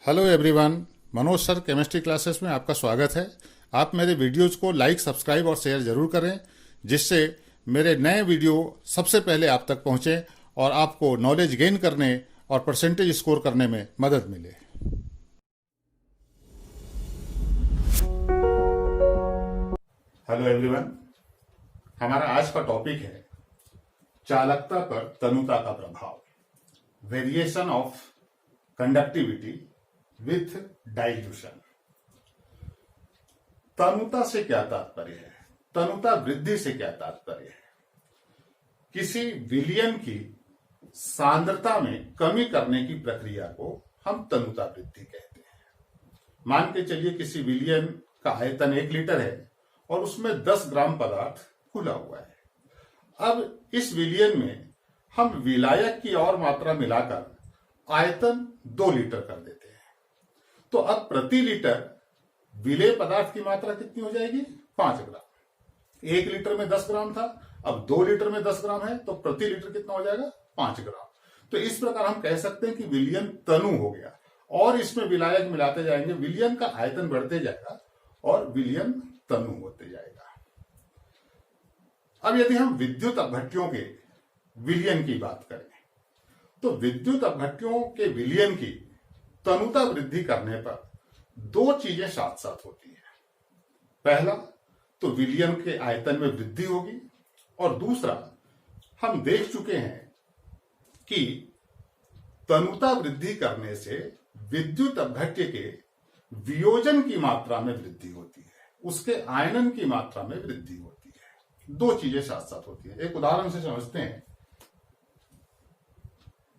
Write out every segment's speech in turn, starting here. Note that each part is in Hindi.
Hello everyone, Manoj sir chemistry classes में आपका स्वागत है। आप मेरे वीडियोज को लाइक, सब्सक्राइब और शेयर जरूर करें, जिससे मेरे नए वीडियो सबसे पहले आप तक पहुंचे और आपको नॉलेज गेन करने और परसेंटेज स्कोर करने में मदद मिले। हेलो एवरीवन, हमारा आज का टॉपिक है चालकता पर तनुता का प्रभाव, variation of conductivity with dilution. तनुता से क्या तात्पर्य है? तनुता वृद्धि से क्या तात्पर्य है? किसी विलयन की सांद्रता में कमी करने की प्रक्रिया को हम तनुता वृद्धि कहते हैं। मान के चलिए किसी विलयन का आयतन 1 लीटर है और उसमें 10 ग्राम पदार्थ खुला हुआ है। अब इस विलयन में हम विलायक की और मात्रा मिलाकर आयतन 2 लीटर कर देते हैं। तो अब प्रति लीटर विलेय पदार्थ की मात्रा कितनी हो जाएगी? 5 ग्राम। 1 लीटर में 10 ग्राम था, अब 2 लीटर में 10 ग्राम है, तो प्रति लीटर कितना हो जाएगा? 5 ग्राम। तो इस प्रकार हम कह सकते हैं कि विलयन तनु हो गया और इसमें विलायक मिलाते जाएंगे, विलयन का आयतन बढ़ते जाएगा और विलयन तनु होते जाएगा। अब यदि हम विद्युत अपघट्यों के विलयन की बात करें तो विद्युत अपघट्यों के विलयन की तनुता वृद्धि करने पर 2 चीजें साथ साथ होती है। पहला तो विलयन के आयतन में वृद्धि होगी और दूसरा हम देख चुके हैं कि तनुता वृद्धि करने से विद्युत अपघट्य के वियोजन की मात्रा में वृद्धि होती है, उसके आयनन की मात्रा में वृद्धि होती है। 2 चीजें साथ साथ होती है। एक उदाहरण से समझते हैं।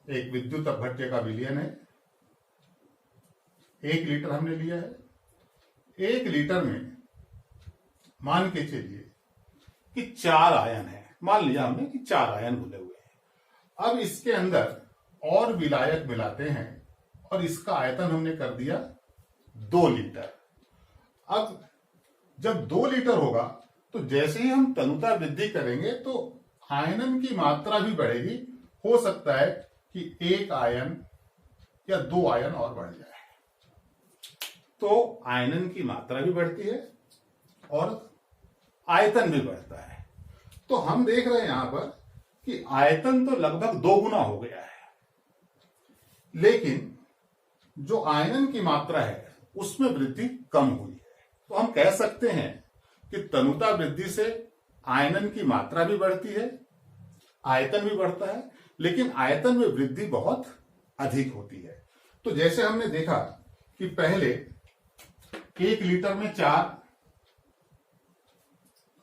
एक विद्युत अपघट्य का विलयन है, 1 लीटर हमने लिया है। 1 लीटर में मान के चलिए कि 4 आयन है। मान लिया हमने कि 4 आयन घुले हुए हैं। अब इसके अंदर और विलायक मिलाते हैं और इसका आयतन हमने कर दिया 2 लीटर। अब जब 2 लीटर होगा तो जैसे ही हम तनुता वृद्धि करेंगे तो आयनन की मात्रा भी बढ़ेगी। हो सकता है कि 1 आयन या 2 आयन और बढ़ जाए, तो आयनन की मात्रा भी बढ़ती है और आयतन भी बढ़ता है। तो हम देख रहे हैं यहां पर कि आयतन तो लगभग 2 गुना हो गया है, लेकिन जो आयनन की मात्रा है उसमें वृद्धि कम हुई है। तो हम कह सकते हैं कि तनुता वृद्धि से आयनन की मात्रा भी बढ़ती है, आयतन भी बढ़ता है, लेकिन आयतन में वृद्धि बहुत अधिक होती है। तो जैसे हमने देखा कि पहले 1 लीटर में 4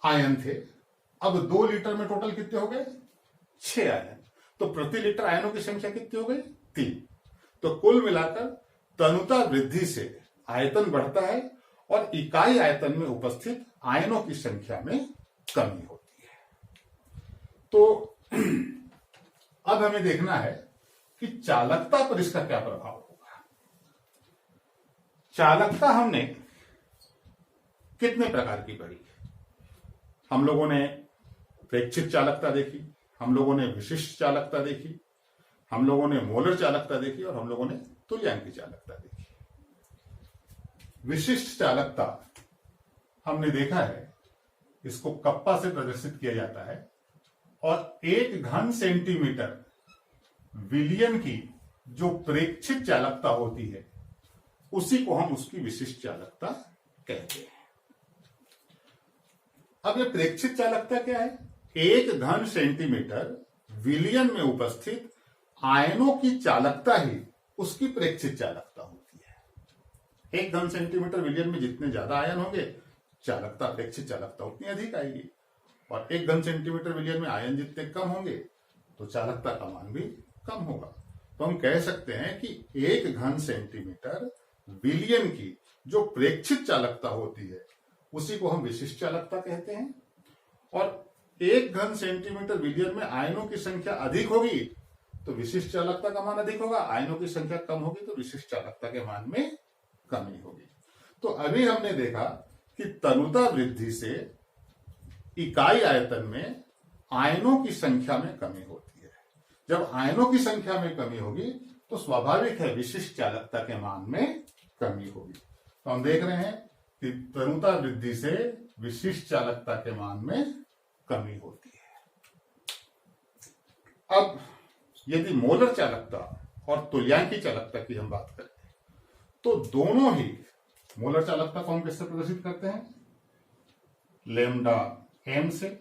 आयन थे, अब 2 लीटर में टोटल कितने हो गए? 6 आयन। तो प्रति लीटर आयनों की संख्या कितनी हो गई? 3। तो कुल मिलाकर तनुता वृद्धि से आयतन बढ़ता है और इकाई आयतन में उपस्थित आयनों की संख्या में कमी होती है। तो अब हमें देखना है कि चालकता पर इसका क्या प्रभाव होगा। चालकता हमने कितने प्रकार की पढ़ी? हम लोगों ने प्रेक्षित चालकता देखी, हम लोगों ने विशिष्ट चालकता देखी, हम लोगों ने मोलर चालकता देखी और हम लोगों ने तुल्यांकी चालकता देखी। विशिष्ट चालकता हमने देखा है, इसको कप्पा से प्रदर्शित किया जाता है और 1 घन सेंटीमीटर विलयन की जो प्रेक्षित चालकता होती है उसी को हम उसकी विशिष्ट चालकता कहते हैं। अब ये प्रेक्षित चालकता क्या है? 1 घन सेंटीमीटर विलयन में उपस्थित आयनों की चालकता ही उसकी प्रेक्षित चालकता होती है। 1 घन सेंटीमीटर विलयन में जितने ज्यादा आयन होंगे, चालकता, प्रेक्षित चालकता उतनी अधिक आएगी, और 1 घन सेंटीमीटर विलयन में आयन जितने कम होंगे तो चालकता का मान भी कम होगा। तो हम कह सकते हैं कि 1 घन सेंटीमीटर विलयन की जो प्रेक्षित चालकता होती है उसी को हम विशिष्ट चालकता कहते हैं। और 1 घन सेंटीमीटर विलयन में आयनों की संख्या अधिक होगी तो विशिष्ट चालकता का मान अधिक होगा, आयनों की संख्या कम होगी तो विशिष्ट चालकता के मान में कमी होगी। तो अभी हमने देखा कि तनुता वृद्धि से इकाई आयतन में आयनों की संख्या में कमी होती है। जब आयनों की संख्या में कमी होगी तो तो स्वाभाविक है विशिष्ट चालकता के मान में कमी होगी। तो हम देख रहे हैं कि तनुता वृद्धि से विशिष्ट चालकता के मान में कमी होती है। अब यदि मोलर चालकता और तुल्यांकी चालकता की हम बात करें तो दोनों ही, मोलर चालकता को हम किससे प्रदर्शित करते हैं, लैम्डा एम से,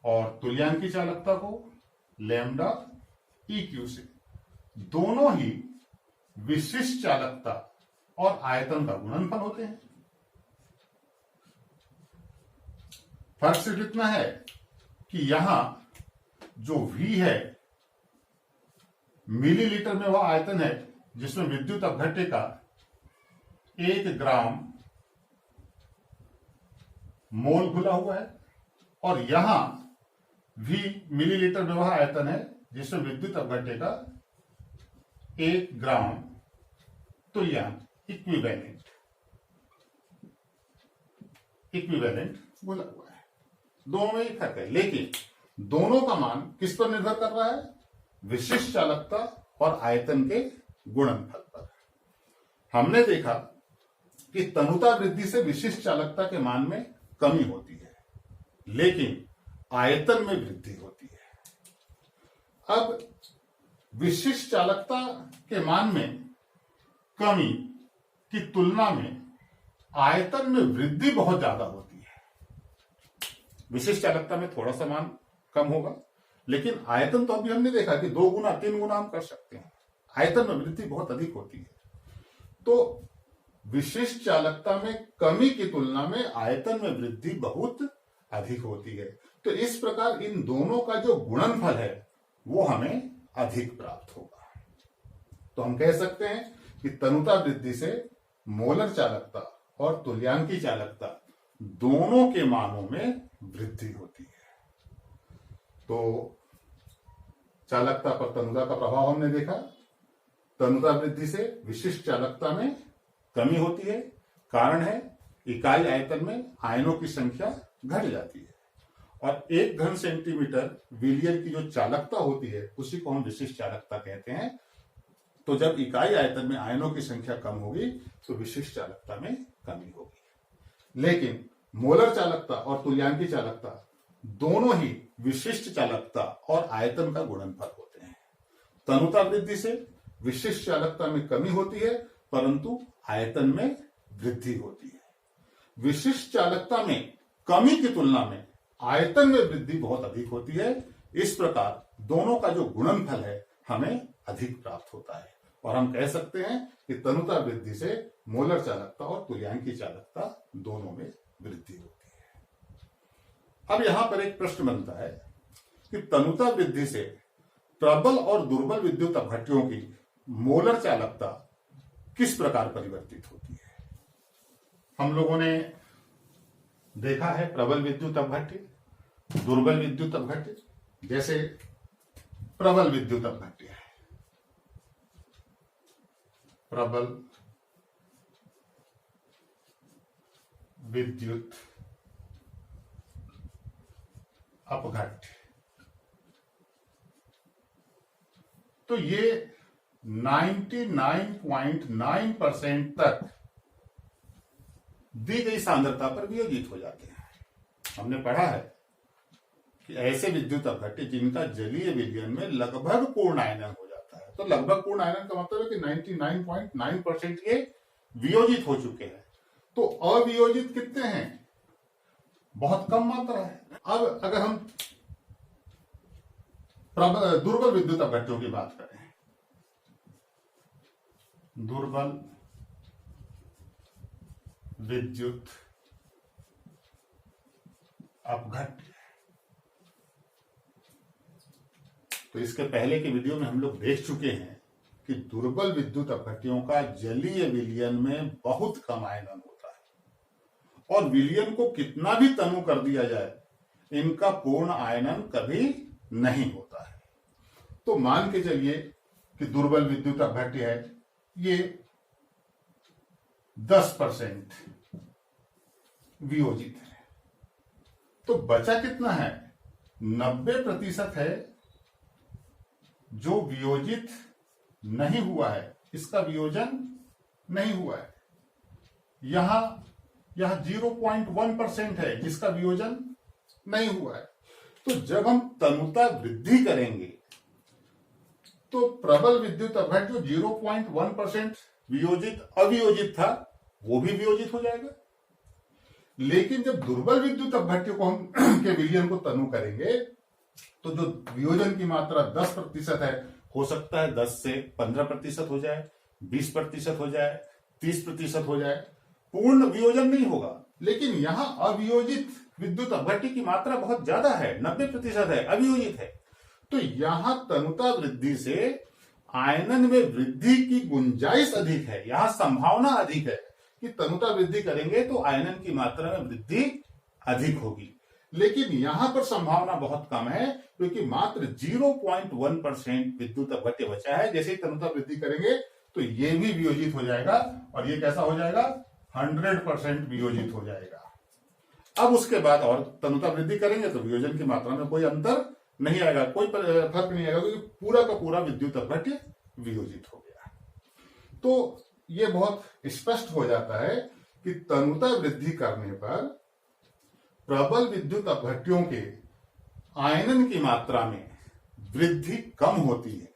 और तुल्यांकी चालकता को लैम्डा ई क्यू से। दोनों ही विशिष्ट चालकता और आयतन का गुणनफल होते हैं। फर्क सिर्फ इतना है कि यहां जो V है मिलीलीटर में वह आयतन है जिसमें विद्युत अपघट्य का 1 ग्राम मोल घुला हुआ है, और यहां V मिलीलीटर में वह आयतन है जिसमें विद्युत अपघट्य का 1 ग्राम तुल्यांक इक्विवेलेंट घुला हुआ है। दोनों में ही फर्क है, लेकिन दोनों का मान किस पर निर्भर कर रहा है, विशिष्ट चालकता और आयतन के गुणनफल पर। हमने देखा कि तनुता वृद्धि से विशिष्ट चालकता के मान में कमी होती है, लेकिन आयतन में वृद्धि होती है। अब विशिष्ट चालकता के मान में कमी की तुलना में आयतन में वृद्धि बहुत ज्यादा होती है। विशिष्ट चालकता में थोड़ा सा मान कम होगा, लेकिन आयतन तो अभी हमने देखा कि 2 गुना 3 गुना हम कर सकते हैं। आयतन में वृद्धि बहुत अधिक होती है। तो विशिष्ट चालकता में कमी की तुलना में आयतन में वृद्धि बहुत अधिक होती है। तो इस प्रकार इन दोनों का जो गुणनफल है वो हमें अधिक प्राप्त होगा। तो हम कह सकते हैं कि तनुता वृद्धि से मोलर चालकता और तुल्यांकी चालकता दोनों के मानों में वृद्धि होती है। तो चालकता पर तनुता का प्रभाव हमने देखा। तनुता वृद्धि से विशिष्ट चालकता में कमी होती है। कारण है इकाई आयतन में आयनों की संख्या घट जाती है, और 1 घन सेंटीमीटर विलियन की जो चालकता होती है उसी को हम विशिष्ट चालकता कहते हैं। तो जब इकाई आयतन में आयनों की संख्या कम होगी तो विशिष्ट चालकता में कमी होगी। लेकिन मोलर चालकता और तुल्यांकी चालकता दोनों ही विशिष्ट चालकता और आयतन का गुणनफल होते हैं। तनुता वृद्धि से विशिष्ट चालकता में कमी होती है, परंतु आयतन में वृद्धि होती है। विशिष्ट चालकता में कमी की तुलना में आयतन में वृद्धि बहुत अधिक होती है। इस प्रकार दोनों का जो गुणनफल है हमें अधिक प्राप्त होता है, और हम कह सकते हैं कि तनुता वृद्धि से मोलर चालकता और तुल्यांकी चालकता दोनों में वृद्धि होती है। अब यहां पर एक प्रश्न बनता है कि तनुता वृद्धि से प्रबल और दुर्बल विद्युत अपघट्यों की मोलर चालकता किस प्रकार परिवर्तित होती है। हम लोगों ने देखा है प्रबल विद्युत अपघट्य, दुर्बल विद्युत अपघट्य। जैसे प्रबल विद्युत अपघट्य है, प्रबल विद्युत अपघट्य, तो ये 99.9% तक दी गई सांद्रता पर वियोजित हो जाते हैं। हमने पढ़ा है कि ऐसे विद्युत अपघट्य जिनका जलीय विलयन में लगभग पूर्ण आयनन हो जाता है। तो लगभग पूर्ण आयनन का मतलब है कि 99.9% ये वियोजित हो चुके हैं। तो अवियोजित कितने हैं, बहुत कम मात्रा है। अब अगर हम दुर्बल विद्युत अपघट्यों की बात करें, दुर्बल विद्युत अपघट्य, तो इसके पहले के वीडियो में हम लोग देख चुके हैं कि दुर्बल विद्युत अपघट्यों का जलीय विलयन में बहुत कम आयनन होता है, और विलयन को कितना भी तनु कर दिया जाए इनका पूर्ण आयनन कभी नहीं होता है। तो मान के चलिए कि दुर्बल विद्युत अपघट्य है, ये 10% वियोजित है, तो बचा कितना है, 90% है जो वियोजित नहीं हुआ है, इसका वियोजन नहीं हुआ है। यहां 0.1% है जिसका वियोजन नहीं हुआ है। तो जब हम तनुता वृद्धि करेंगे तो प्रबल विद्युत अपघट्य जो 0.1% वियोजित अवियोजित था वो भी वियोजित हो जाएगा। लेकिन जब दुर्बल विद्युत अपघट्य को हम के विलयन को तनु करेंगे तो जो वियोजन की मात्रा 10% है, हो सकता है 10 से 15% हो जाए, 20% हो जाए, 30% हो जाए, पूर्ण वियोजन नहीं होगा। लेकिन यहां अवियोजित विद्युत अपघट्य की मात्रा बहुत ज्यादा है, 90% है, अवियोजित है। तो यहां तनुता वृद्धि से आयनन में वृद्धि की गुंजाइश अधिक है, यहां संभावना अधिक है कि तनुता वृद्धि करेंगे तो आयनन की मात्रा में वृद्धि अधिक होगी। लेकिन यहां पर संभावना बहुत कम है क्योंकि मात्र 0.1% विद्युत अपघट्य बचा है। जैसे ही तनुता वृद्धि करेंगे तो ये भी वियोजित हो जाएगा और ये कैसा हो जाएगा, 100% वियोजित हो जाएगा। अब उसके बाद और तनुता वृद्धि करेंगे तो वियोजन की मात्रा में कोई अंतर नहीं आएगा, कोई फर्क नहीं आएगा क्योंकि पूरा का पूरा विद्युत अपघट्य वियोजित हो गया। तो ये बहुत स्पष्ट हो जाता है कि तनुता वृद्धि करने पर प्रबल विद्युत अपघट्यों के आयनन की मात्रा में वृद्धि कम होती है,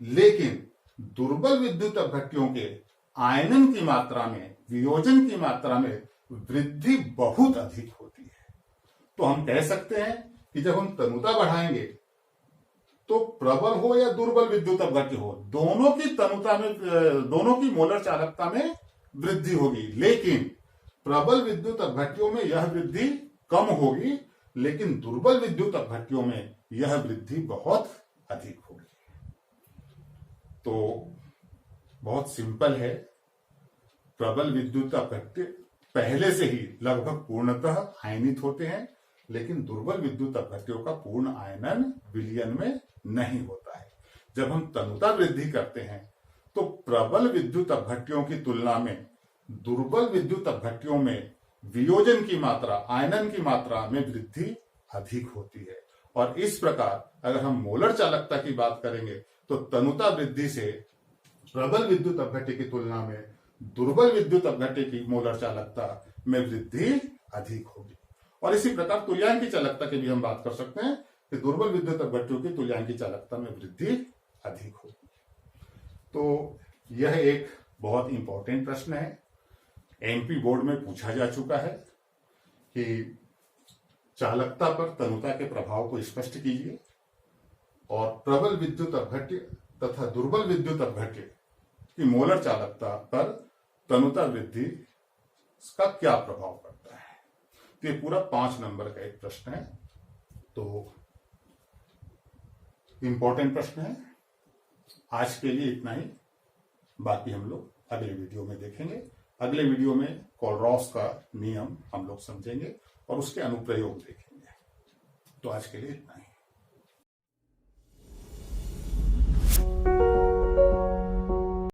लेकिन दुर्बल विद्युत अपघट्यों के आयनन की मात्रा में, वियोजन की मात्रा में वृद्धि बहुत अधिक होती है। तो हम कह सकते हैं कि जब हम तनुता बढ़ाएंगे तो प्रबल हो या दुर्बल विद्युत अपघट्य हो, दोनों की तनुता में, दोनों की मोलर चालकता में वृद्धि होगी। लेकिन प्रबल विद्युत अपघट्यों में यह वृद्धि कम होगी, लेकिन दुर्बल विद्युत अपघट्यों में यह वृद्धि बहुत अधिक होगी। तो बहुत सिंपल है, प्रबल विद्युत अपघट्य पहले से ही लगभग पूर्णतः आयनित होते हैं, लेकिन दुर्बल विद्युत अपघट्यों का पूर्ण आयनन विलयन में नहीं होता है। जब हम तनुता वृद्धि करते हैं तो प्रबल विद्युत अपघट्यों की तुलना में दुर्बल विद्युत अपघट्यों में वियोजन की मात्रा, आयनन की मात्रा में वृद्धि अधिक होती है। और इस प्रकार अगर हम मोलर चालकता की बात करेंगे तो तनुता वृद्धि से प्रबल विद्युत अपघट्य की तुलना में दुर्बल विद्युत अपघट्य की मोलर चालकता में वृद्धि अधिक होगी। और इसी प्रकार तुल्यांकी चालकता की भी हम बात कर सकते हैं कि दुर्बल विद्युत अपघट्यों की तुल्यांकी चालकता में वृद्धि अधिक होगी। तो यह एक बहुत इंपॉर्टेंट प्रश्न है, एमपी बोर्ड में पूछा जा चुका है कि चालकता पर तनुता के प्रभाव को स्पष्ट कीजिए और प्रबल विद्युत अपघट्य तथा दुर्बल विद्युत अपघट्य की मोलर चालकता पर तनुता वृद्धि का क्या प्रभाव पड़ता है। तो ये पूरा 5 नंबर का एक प्रश्न है, तो इंपॉर्टेंट प्रश्न है। आज के लिए इतना ही, बाकी हम लोग अगले वीडियो में देखेंगे। अगले वीडियो में कोलरॉस का नियम हम लोग समझेंगे और उसके अनुप्रयोग देखेंगे। तो आज के लिए इतना ही।